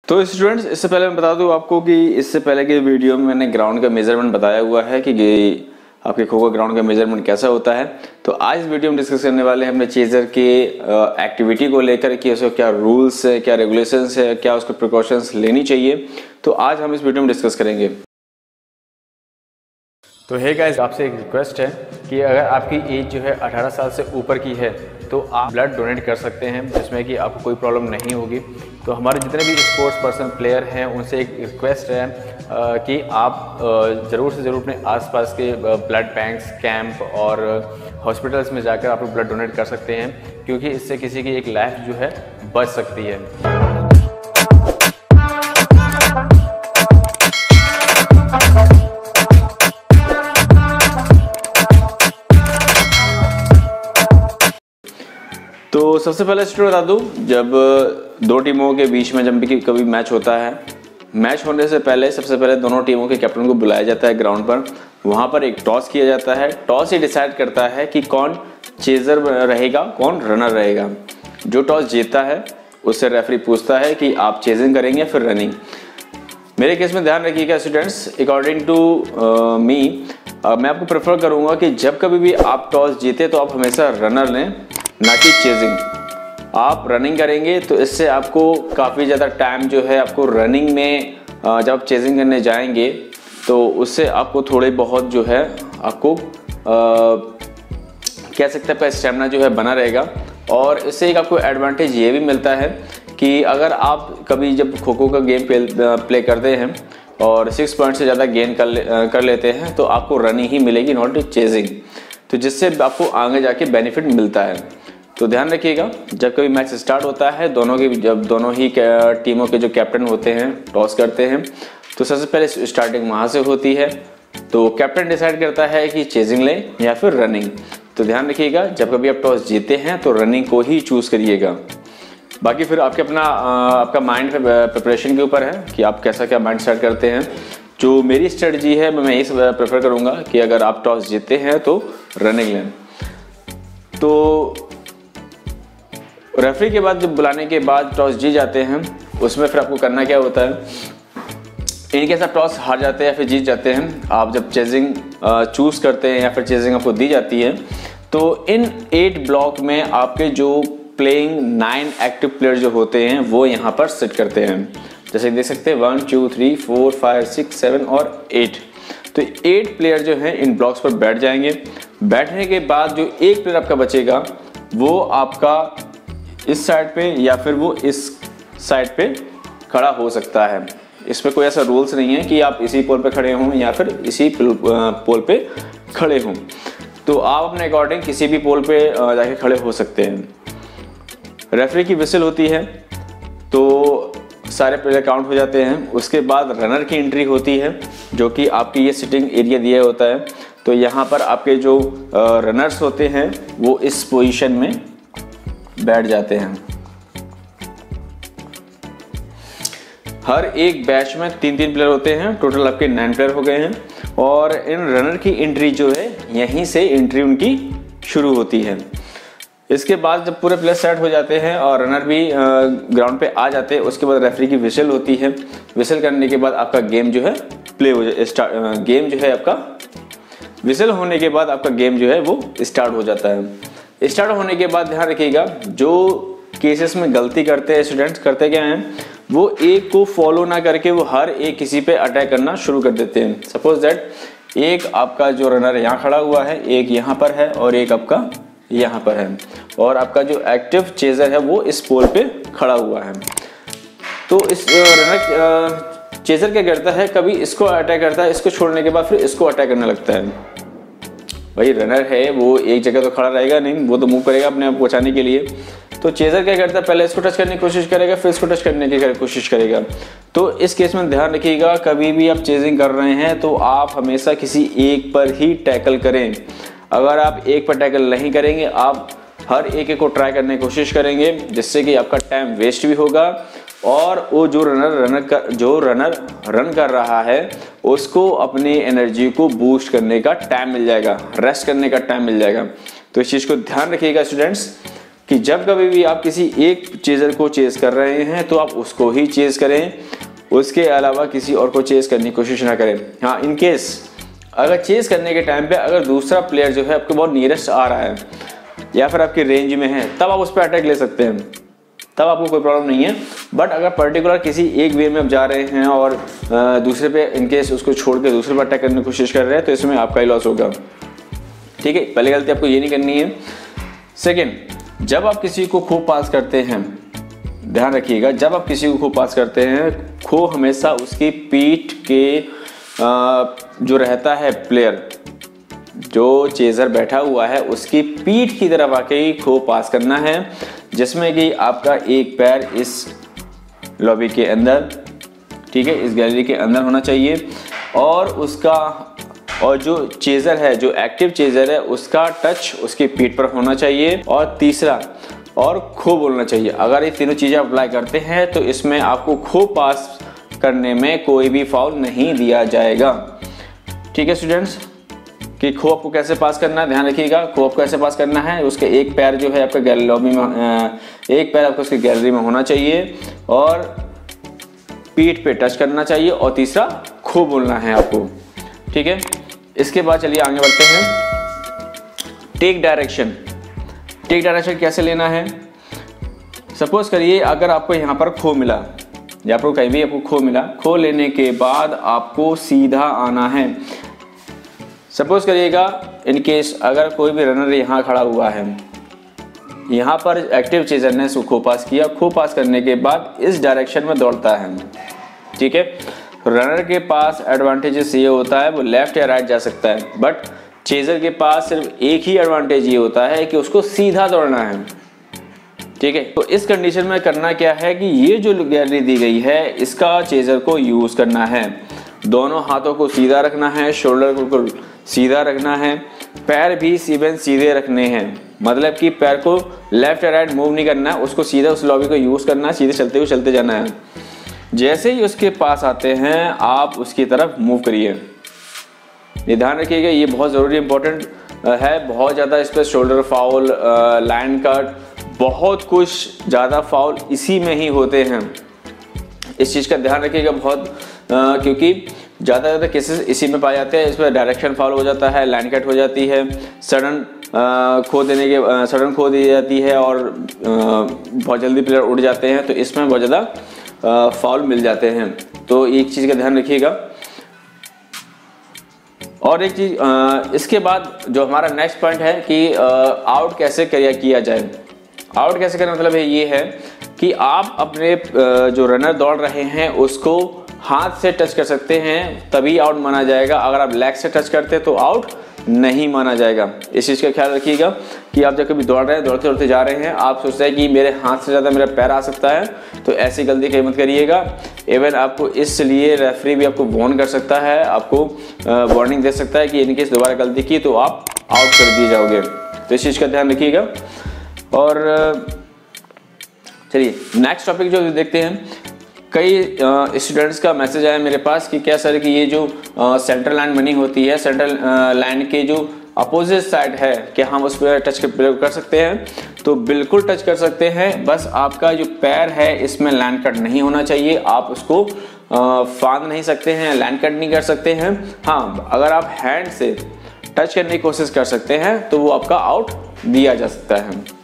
तो स्टूडेंट्स, इससे पहले मैं बता दूं आपको कि इससे पहले के वीडियो में मैंने ग्राउंड का मेजरमेंट बताया हुआ है कि आपके खो खो ग्राउंड का मेजरमेंट कैसा होता है। तो आज इस वीडियो में डिस्कस करने वाले हैं अपने चेजर के एक्टिविटी को लेकर कि उसको क्या रूल्स है, क्या रेगुलेशंस है, क्या उसको प्रिकॉशंस लेनी चाहिए। तो आज हम इस वीडियो में डिस्कस करेंगे। तो हे गाइस, आपसे एक रिक्वेस्ट है कि अगर आपकी एज जो है 18 साल से ऊपर की है तो आप ब्लड डोनेट कर सकते हैं, जिसमें कि आपको कोई प्रॉब्लम नहीं होगी। तो हमारे जितने भी स्पोर्ट्स पर्सन प्लेयर हैं उनसे एक रिक्वेस्ट है कि आप ज़रूर से ज़रूर अपने आसपास के ब्लड बैंक्स, कैंप और हॉस्पिटल्स में जाकर आप ब्लड डोनेट कर सकते हैं, क्योंकि इससे किसी की एक लाइफ जो है बच सकती है। तो सबसे पहले स्टूडेंट बता दूं, जब दो टीमों के बीच में जब भी कभी मैच होता है, मैच होने से पहले सबसे पहले दोनों टीमों के कैप्टन को बुलाया जाता है ग्राउंड पर। वहां पर एक टॉस किया जाता है। टॉस ही डिसाइड करता है कि कौन चेजर रहेगा, कौन रनर रहेगा। जो टॉस जीतता है उससे रेफरी पूछता है कि आप चेजिंग करेंगे या फिर रनिंग। मेरे केस में ध्यान रखिएगा स्टूडेंट्स, अकॉर्डिंग टू मी मैं आपको प्रेफर करूंगा कि जब कभी भी आप टॉस जीते तो आप हमेशा रनर लें, ना कि चेजिंग। आप रनिंग करेंगे तो इससे आपको काफ़ी ज़्यादा टाइम जो है आपको रनिंग में, जब आप चेजिंग करने जाएंगे तो उससे आपको थोड़े बहुत जो है आपको कह सकते हैं स्टेमिना जो है बना रहेगा। और इससे एक आपको एडवांटेज ये भी मिलता है कि अगर आप कभी जब खो खो का गेम प्ले करते हैं और 6 पॉइंट से ज़्यादा गेन कर लेते हैं तो आपको रनिंग ही मिलेगी, नॉट चेजिंग। तो जिससे आपको आगे जाके बेनिफिट मिलता है। तो ध्यान रखिएगा, जब कभी मैच स्टार्ट होता है, जब दोनों ही टीमों के जो कैप्टन होते हैं टॉस करते हैं, तो सबसे पहले स्टार्टिंग वहाँ से होती है। तो कैप्टन डिसाइड करता है कि चेजिंग लें या फिर रनिंग। तो ध्यान रखिएगा, जब कभी आप टॉस जीते हैं तो रनिंग को ही चूज़ करिएगा। बाकी फिर आपका माइंड प्रिपरेशन के ऊपर है कि आप कैसा क्या माइंड सेट करते हैं। जो मेरी स्ट्रेटजी है मैं यही प्रेफर करूँगा कि अगर आप टॉस जीते हैं तो रनिंग लें। तो रेफरी के बाद जब बुलाने के बाद टॉस जीत जाते हैं, उसमें फिर आपको करना क्या होता है, इनकेस आप टॉस हार जाते हैं या फिर जीत जाते हैं, आप जब चेजिंग चूज़ करते हैं या फिर चेजिंग आपको दी जाती है, तो इन 8 ब्लॉक में आपके जो प्लेइंग 9 एक्टिव प्लेयर जो होते हैं वो यहाँ पर सेट करते हैं। जैसे देख सकते हैं 1 2 3 4 5 6 7 और 8। तो 8 प्लेयर जो हैं इन ब्लॉक्स पर बैठ जाएंगे। बैठने के बाद जो एक प्लेयर आपका बचेगा वो आपका इस साइड पे या फिर वो इस साइड पे खड़ा हो सकता है। इस पे कोई ऐसा रूल्स नहीं है कि आप इसी पोल पे खड़े हों या फिर इसी पोल पे खड़े हों। तो आप अपने अकॉर्डिंग किसी भी पोल पे जाके खड़े हो सकते हैं। रेफरी की विसिल होती है तो सारे प्लेयर काउंट हो जाते हैं। उसके बाद रनर की एंट्री होती है, जो कि आपकी ये सिटिंग एरिया दिया होता है। तो यहाँ पर आपके जो रनर्स होते हैं वो इस पोजीशन में बैठ जाते हैं। हर एक बैच में 3-3 प्लेयर होते हैं, टोटल आपके 9 प्लेयर हो गए हैं। और इन रनर की एंट्री जो है यहीं से एंट्री उनकी शुरू होती है। इसके बाद जब पूरे प्लेयर सेट हो जाते हैं और रनर भी ग्राउंड पे आ जाते हैं, उसके बाद रेफरी की विसिल होती है। विसिल करने के बाद आपका गेम जो है गेम जो है आपका विसिल होने के बाद आपका गेम जो है वो स्टार्ट हो जाता है। स्टार्ट होने के बाद ध्यान रखिएगा, जो केसेस में गलती करते हैं स्टूडेंट्स, करते क्या हैं, वो एक को फॉलो ना करके वो हर एक किसी पे अटैक करना शुरू कर देते हैं। सपोज दैट एक आपका जो रनर यहाँ खड़ा हुआ है, एक यहाँ पर है और एक आपका यहाँ पर है, और आपका जो एक्टिव चेजर है वो इस पोल पे खड़ा हुआ है। तो इस रनर चेजर क्या करता है, कभी इसको अटैक करता है, इसको छोड़ने के बाद फिर इसको अटैक करने लगता है। भाई रनर है वो एक जगह तो खड़ा रहेगा नहीं, वो तो मूव करेगा अपने आप को बचाने के लिए। तो चेजर क्या करता है, पहले इसको टच करने की कोशिश करेगा, फिर इसको टच करने की कोशिश करेगा। तो इस केस में ध्यान रखिएगा, कभी भी आप चेजिंग कर रहे हैं तो आप हमेशा किसी एक पर ही टैकल करें। अगर आप एक पर टैकल नहीं करेंगे, आप हर एक को ट्राई करने की कोशिश करेंगे, जिससे कि आपका टाइम वेस्ट भी होगा और वो जो रनर रन कर रहा है उसको अपनी एनर्जी को बूस्ट करने का टाइम मिल जाएगा, रेस्ट करने का टाइम मिल जाएगा। तो इस चीज़ को ध्यान रखिएगा स्टूडेंट्स कि जब कभी भी आप किसी एक चेजर को चेस कर रहे हैं तो आप उसको ही चेस करें, उसके अलावा किसी और को चेस करने की कोशिश ना करें। हाँ, इन केस अगर चेस करने के टाइम पे अगर दूसरा प्लेयर जो है आपके बहुत नियरेस्ट आ रहा है या फिर आपके रेंज में है, तब आप उस पर अटैक ले सकते हैं, तब आपको कोई प्रॉब्लम नहीं है। बट अगर पर्टिकुलर किसी एक वे में आप जा रहे हैं और दूसरे पे इनकेस उसको छोड़ के दूसरे पर अटैक करने की कोशिश कर रहे हैं तो इसमें आपका ही लॉस होगा। ठीक है, पहली गलती आपको ये नहीं करनी है। सेकेंड, जब आप किसी को खो पास करते हैं, ध्यान रखिएगा, जब आप किसी को खो पास करते हैं, खो हमेशा उसकी पीठ के जो रहता है प्लेयर, जो चेजर बैठा हुआ है उसकी पीठ की तरफ आके ही खो पास करना है, जिसमें कि आपका एक पैर इस लॉबी के अंदर, ठीक है, इस गैलरी के अंदर होना चाहिए और जो चेजर है, जो एक्टिव चेजर है, उसका टच उसकी पीठ पर होना चाहिए। और तीसरा, और खो बोलना चाहिए। अगर ये तीनों चीज़ें अप्लाई करते हैं तो इसमें आपको खो पास करने में कोई भी फाउल नहीं दिया जाएगा। ठीक है स्टूडेंट्स, कि खो आपको कैसे पास करना है, ध्यान रखिएगा। खो आपको कैसे पास करना है, उसके एक पैर जो है आपका गैलरी लॉबी में, एक पैर आपको उसकी गैलरी में होना चाहिए और पीठ पे टच करना चाहिए और तीसरा खो बोलना है आपको। ठीक है, इसके बाद चलिए आगे बढ़ते हैं। Take direction. टेक डायरेक्शन कैसे लेना है? सपोज करिए अगर आपको यहाँ पर खो मिला या आपको कहीं भी आपको खो मिला, खो लेने के बाद आपको सीधा आना है। सपोज करिएगा इन केस अगर कोई भी रनर यहाँ खड़ा हुआ है, यहाँ पर एक्टिव चेजर ने खो पास किया, खो पास करने के बाद इस डायरेक्शन में दौड़ता है। ठीक है, रनर के पास एडवांटेजेस ये होता है वो लेफ्ट या राइट जा सकता है, बट चेजर के पास सिर्फ एक ही एडवांटेज ये होता है कि उसको सीधा दौड़ना है। ठीक है, तो इस कंडीशन में करना क्या है कि ये जो गैलरी दी गई है इसका चेजर को यूज करना है। दोनों हाथों को सीधा रखना है, शोल्डर को सीधा रखना है, पैर भी सीधे रखने हैं, मतलब कि पैर को लेफ्ट या राइट मूव नहीं करना है, उसको सीधा उस लॉबी को यूज करना है, सीधे चलते जाना है। जैसे ही उसके पास आते हैं आप उसकी तरफ मूव करिए। ये ध्यान रखिएगा, ये बहुत ज़रूरी इंपॉर्टेंट है। बहुत ज़्यादा इस पर शोल्डर फाउल, लाइन कट, बहुत कुछ ज़्यादा फाउल इसी में ही होते हैं। इस चीज़ का ध्यान रखिएगा बहुत, क्योंकि ज़्यादा केसेस इसी में पाए जाते हैं। इसमें डायरेक्शन फाउल हो जाता है, लाइन कट हो जाती है, सडन खो दी जाती है और बहुत जल्दी प्लेयर उड़ जाते हैं, तो इसमें बहुत ज़्यादा फाउल मिल जाते हैं। तो एक चीज़ का ध्यान रखिएगा। और एक चीज़, इसके बाद जो हमारा नेक्स्ट पॉइंट है कि आउट कैसे किया जाए। आउट कैसे करना मतलब ये है कि आप अपने जो रनर दौड़ रहे हैं उसको हाथ से टच कर सकते हैं, तभी आउट माना जाएगा। अगर आप लेग से टच करते तो आउट नहीं माना जाएगा। इस चीज़ का ख्याल रखिएगा कि आप जब कभी दौड़ रहे हैं, दौड़ते जा रहे हैं, आप सोचते हैं कि मेरे हाथ से ज़्यादा मेरा पैर आ सकता है, तो ऐसी गलती कहीं मत करिएगा। इवन आपको इसलिए रेफरी भी आपको वार्न कर सकता है, आपको वार्निंग दे सकता है कि इनकेस दोबारा गलती की तो आप आउट कर दिए जाओगे। तो इस चीज़ का ध्यान रखिएगा। और चलिए नेक्स्ट टॉपिक जो देखते हैं। कई स्टूडेंट्स का मैसेज आया मेरे पास कि क्या सर कि ये जो सेंट्रल लाइन बनी होती है, सेंट्रल लाइन के जो अपोजिट साइड है, क्या हम उस पर टच प्रयोग कर सकते हैं? तो बिल्कुल टच कर सकते हैं, बस आपका जो पैर है इसमें लाइन कट नहीं होना चाहिए। आप उसको फांद नहीं सकते हैं, लाइन कट नहीं कर सकते हैं। हाँ, अगर आप हैंड से टच करने की कोशिश कर सकते हैं तो वो आपका आउट दिया जा सकता है।